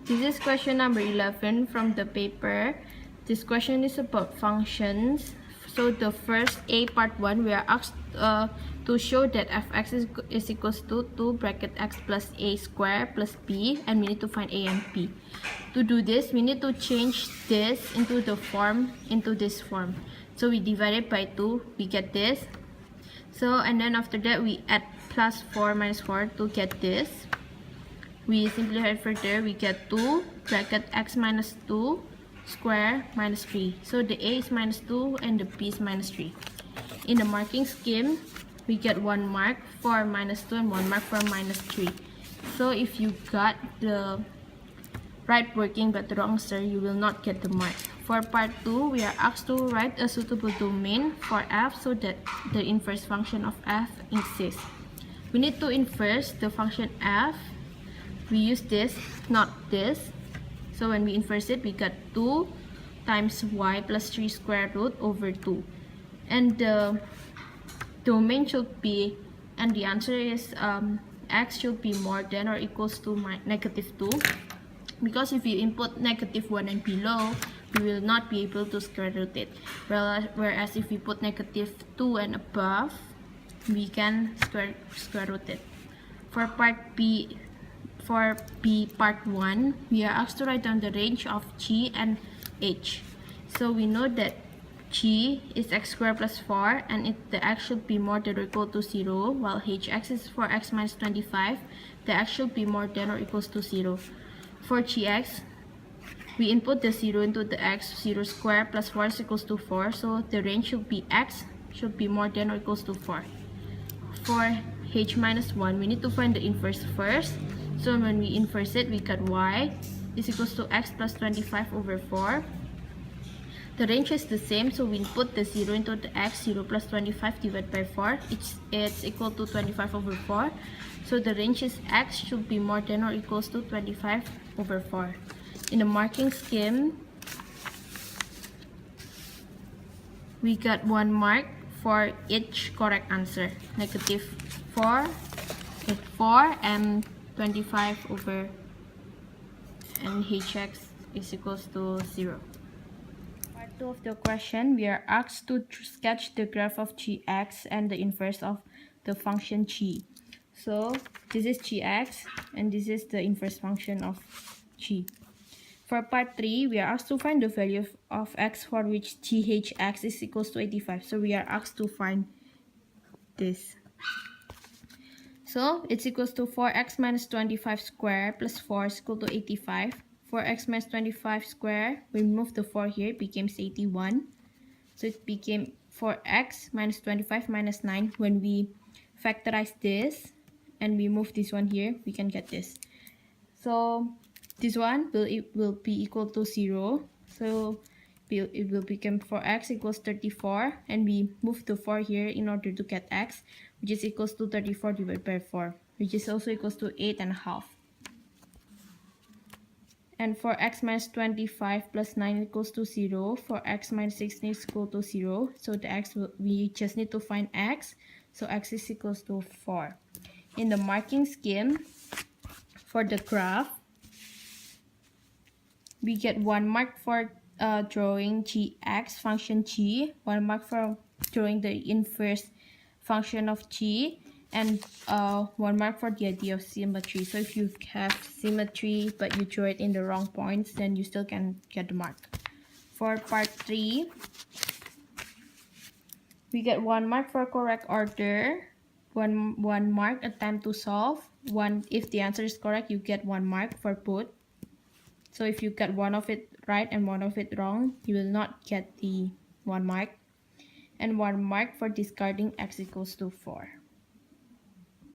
This is question number 11 from the paper. This question is about functions. So the first A part 1, we are asked to show that fx is equals to 2 bracket x plus a square plus b, and we need to find a and b. To do this, we need to change this into this form. So we divide it by 2, we get this. So and then after that we add plus 4 minus 4 to get this. We simplify further, we get 2 bracket x minus 2 square minus 3. So the a is minus 2 and the b is minus 3. In the marking scheme, we get 1 mark for minus 2 and 1 mark for minus 3. So if you got the right working but the wrong answer, you will not get the mark. For part 2, we are asked to write a suitable domain for f so that the inverse function of f exists. We need to inverse the function f. We use this, not this. So when we inverse it, we got 2 times y plus 3 square root over 2. And the domain should be, and the answer is x should be more than or equals to negative 2. Because if you input negative 1 and below, we will not be able to square root it. Whereas if we put negative 2 and above, we can square root it. For B part 1, we are asked to write down the range of g and h. So we know that g is x squared plus 4, and the x should be more than or equal to 0, while hx is for x minus 25, the x should be more than or equals to 0. For gx, we input the 0 into the x, 0 squared plus 4 is equals to 4, so the range should be x should be more than or equals to 4. For h minus 1, we need to find the inverse first. So when we inverse it, we got y is equals to x plus 25 over 4. The range is the same, so we input the 0 into the x, 0 plus 25 divided by 4. It's equal to 25 over 4. So the range is x should be more than or equals to 25 over 4. In the marking scheme, we got 1 mark for each correct answer. Negative 4, 4, and 25 over, and hx is equals to 0. Part 2 of the question, we are asked to sketch the graph of gx and the inverse of the function g. So this is gx and this is the inverse function of g. For part 3, we are asked to find the value of x for which GHX is equals to 85. So we are asked to find this. So it's equals to 4x minus 25 square plus 4 is equal to 85. 4x minus 25 square, we move the 4 here, it becomes 81. So it became 4x minus 25 minus 9. When we factorize this and we move this one here, we can get this. So this one will be equal to 0. So it will become 4x equals 34, and we move the 4 here in order to get x, which is equals to 34 divided by 4, which is also equals to 8.5. And for x minus 25 plus 9 equals to 0. For x minus 16 is equal to 0. So the x we just need to find x. So x is equals to 4. In the marking scheme, for the graph, we get 1 mark for drawing gx function g, 1 mark for drawing the inverse function of g, and 1 mark for the idea of symmetry. So if you have symmetry but you draw it in the wrong points, then you still can get the mark. For part 3, we get 1 mark for correct order, 1 mark attempt to solve. If the answer is correct, you get 1 mark for both. So if you get one of it right and one of it wrong, you will not get the 1 mark. And 1 mark for discarding x equals to 4.